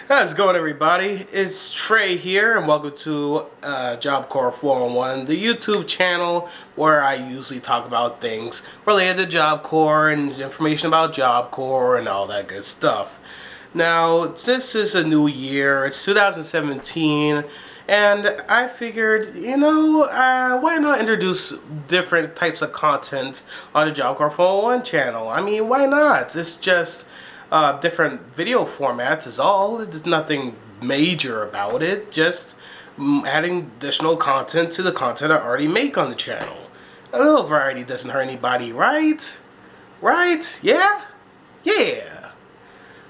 How's it going, everybody? It's Trey here, and welcome to Job Corps 411, the YouTube channel where I usually talk about things related to Job Corps and information about Job Corps and all that good stuff. Now, this is a new year. It's 2017, and I figured, why not introduce different types of content on the Job Corps 411 channel? I mean, why not? It's just different video formats is all. There's nothing major about it. Just adding additional content to the content I already make on the channel. A little variety doesn't hurt anybody, right? Right? Yeah? Yeah.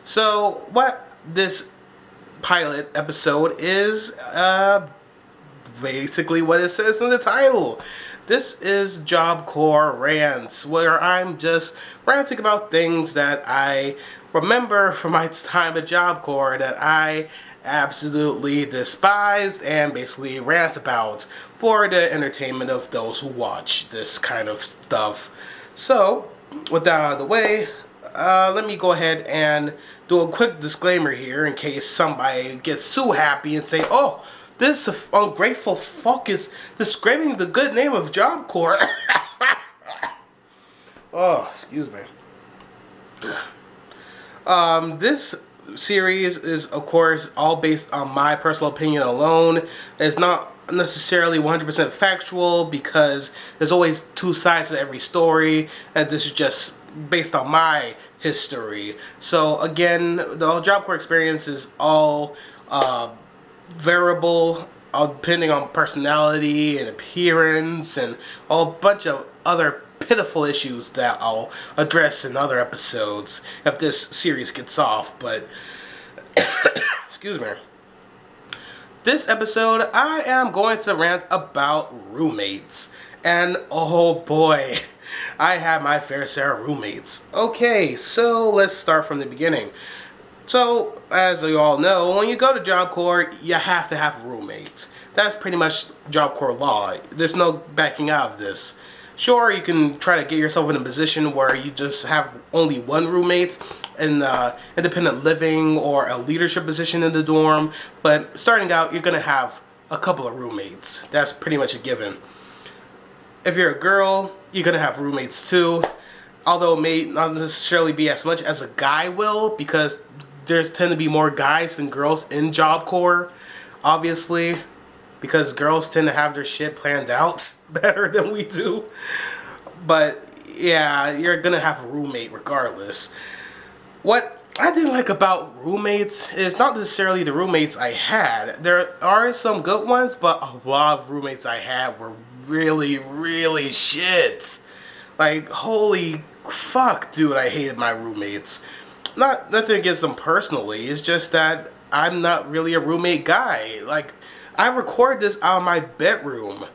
So, what this pilot episode is, basically what it says in the title. This is Job Corps Rants, where I'm just ranting about things that I remember from my time at Job Corps that I absolutely despised and basically rant about for the entertainment of those who watch this kind of stuff. So, with that out of the way, let me go ahead and do a quick disclaimer here in case somebody gets too happy and say, oh, this ungrateful fuck is describing the good name of Job Corps. Oh, excuse me. This series is, of course, all based on my personal opinion alone. It's not necessarily 100% factual because there's always two sides to every story, and this is just based on my history. So again, the Job Corps experience is all variable, depending on personality and appearance and a bunch of other pitiful issues that I'll address in other episodes if this series gets off. But excuse me. This episode, I am going to rant about roommates. And oh boy, I had my fair share of roommates. Okay, so let's start from the beginning. So, as you all know, when you go to Job Corps, you have to have roommates. That's pretty much Job Corps law. There's no backing out of this. Sure, you can try to get yourself in a position where you just have only one roommate in independent living or a leadership position in the dorm, but starting out, you're going to have a couple of roommates. That's pretty much a given. If you're a girl, you're going to have roommates too, although it may not necessarily be as much as a guy will, because there's tend to be more guys than girls in Job Corps, obviously, because girls tend to have their shit planned out better than we do. But yeah, you're gonna have a roommate regardless. What I didn't like about roommates is not necessarily the roommates I had. There are some good ones, but a lot of roommates I had were really, really shit. Like, holy fuck, dude, I hated my roommates. Nothing against them personally, it's just that I'm not really a roommate guy. Like, I record this out of my bedroom.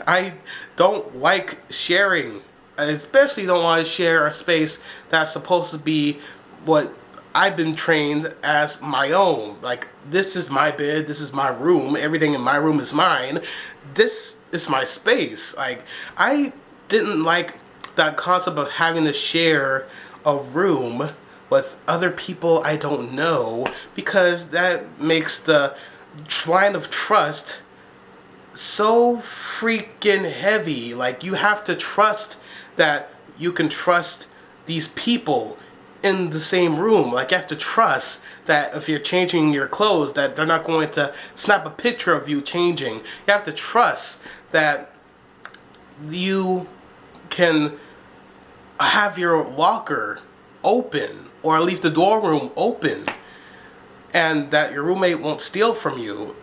I don't like sharing. I especially don't want to share a space that's supposed to be what I've been trained as my own. Like, this is my bed, this is my room, everything in my room is mine. This is my space. Like, I didn't like that concept of having to share a room with other people I don't know, because that makes the line of trust so freaking heavy. Like, you have to trust that you can trust these people in the same room. Like, you have to trust that if you're changing your clothes, that they're not going to snap a picture of you changing. You have to trust that you can have your locker open or leave the dorm room open, and that your roommate won't steal from you.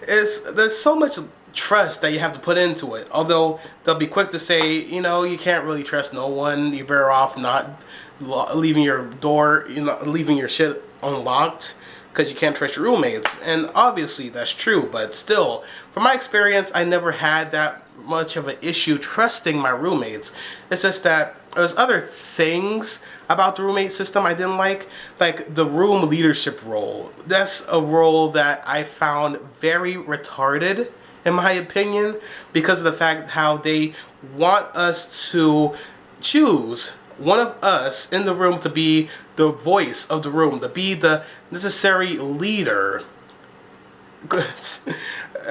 There's so much trust that you have to put into it. Although they'll be quick to say, you can't really trust no one. You're better off not leaving your door, leaving your shit unlocked, because you can't trust your roommates. And obviously that's true, but still, from my experience, I never had that much of an issue trusting my roommates. It's just that there's other things about the roommate system I didn't like the room leadership role. That's a role that I found very retarded, in my opinion, because of the fact how they want us to choose one of us in the room to be the voice of the room, to be the necessary leader.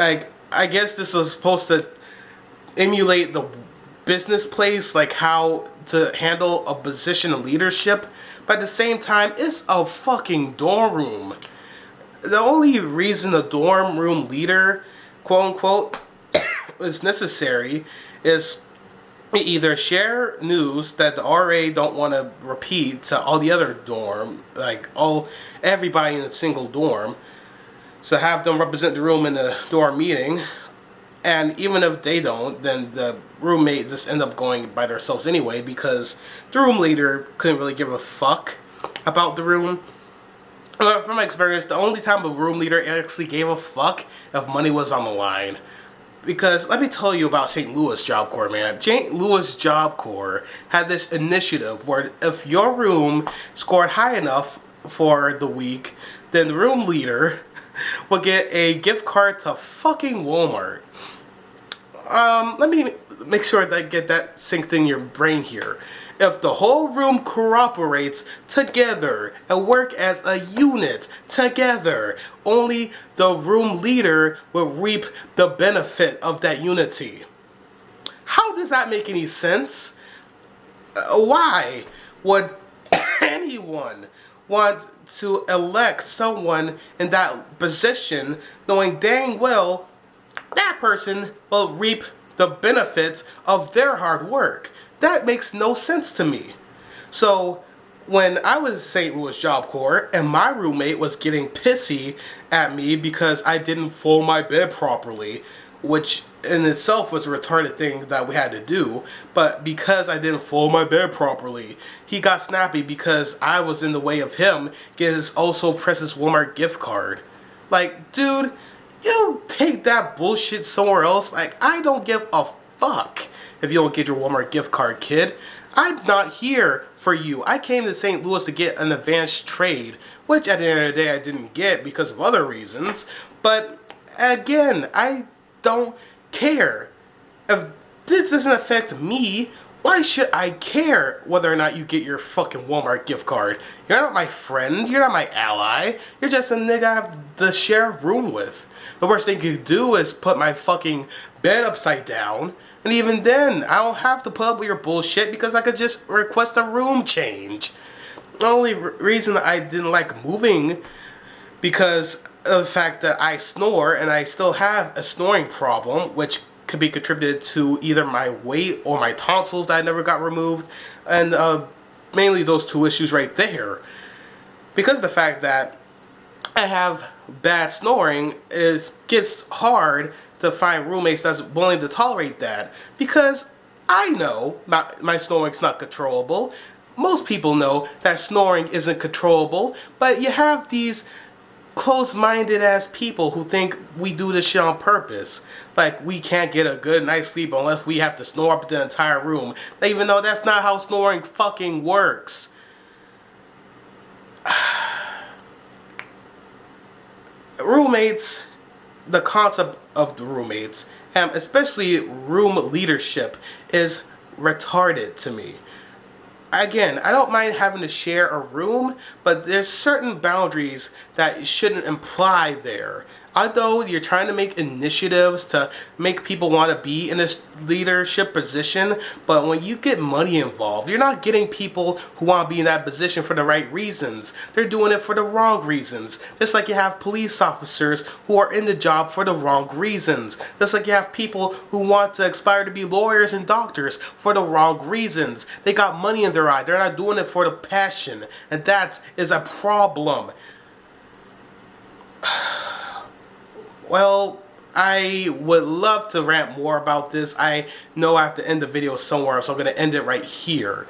I guess this was supposed to emulate the business place, like how to handle a position of leadership, but at the same time, it's a fucking dorm room. The only reason a dorm room leader, quote unquote, is necessary is either share news that the RA don't want to repeat to all the other dorm, like everybody in a single dorm, so have them represent the room in the dorm meeting. And even if they don't, then the roommate just end up going by themselves anyway, because the room leader couldn't really give a fuck about the room. From my experience, the only time a room leader actually gave a fuck if money was on the line. Because let me tell you about St. Louis Job Corps, man. St. Louis Job Corps had this initiative where if your room scored high enough for the week, then the room leader would get a gift card to fucking Walmart. Let me make sure that I get that synced in your brain here. If the whole room cooperates together and work as a unit together, only the room leader will reap the benefit of that unity. How does that make any sense? Why would anyone want to elect someone in that position knowing dang well that person will reap the benefits of their hard work? That makes no sense to me. So when I was St. Louis Job Corps and my roommate was getting pissy at me because I didn't fold my bed properly, which in itself was a retarded thing that we had to do, but because I didn't fold my bed properly, he got snappy because I was in the way of him getting his also precious Walmart gift card. Like, dude, you take that bullshit somewhere else. Like, I don't give a fuck if you don't get your Walmart gift card, kid. I'm not here for you. I came to St. Louis to get an advanced trade, which at the end of the day I didn't get because of other reasons. But again, I don't care. If this doesn't affect me, why should I care whether or not you get your fucking Walmart gift card? You're not my friend. You're not my ally. You're just a nigga I have to share a room with. The worst thing you could do is put my fucking bed upside down. And even then, I don't have to put up with your bullshit because I could just request a room change. The only reason I didn't like moving because of the fact that I snore and I still have a snoring problem, which could be contributed to either my weight or my tonsils that I never got removed, and mainly those two issues right there. Because of the fact that I have bad snoring, it gets hard to find roommates that's willing to tolerate that, because I know my snoring's not controllable. Most people know that snoring isn't controllable, but you have these close-minded ass people who think we do this shit on purpose. Like, we can't get a good night's sleep unless we have to snore up the entire room. Even though that's not how snoring fucking works. Roommates, the concept of the roommates, and especially room leadership, is retarded to me. Again, I don't mind having to share a room, but there's certain boundaries that shouldn't imply there. Although you're trying to make initiatives to make people want to be in this leadership position, but when you get money involved, you're not getting people who want to be in that position for the right reasons. They're doing it for the wrong reasons. Just like you have police officers who are in the job for the wrong reasons. Just like you have people who want to aspire to be lawyers and doctors for the wrong reasons. They got money in their eye. They're not doing it for the passion. And that is a problem. Well, I would love to rant more about this. I know I have to end the video somewhere, so I'm going to end it right here.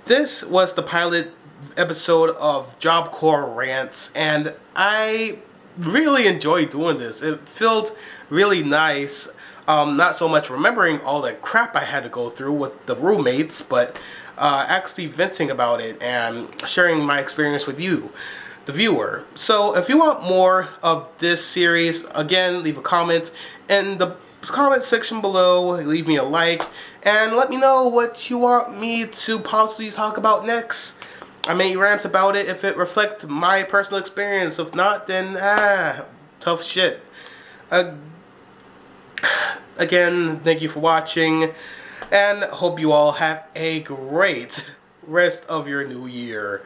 This was the pilot episode of Job Corps Rants, and I really enjoyed doing this. It felt really nice. Not so much remembering all the crap I had to go through with the roommates, but actually venting about it and sharing my experience with you, the viewer. So if you want more of this series, again, leave a comment in the comment section below, leave me a like, And let me know what you want me to possibly talk about next. I may rant about it if it reflects my personal experience. If not, then tough shit. Again, thank you for watching, and hope you all have a great rest of your new year.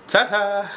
Ta-ta!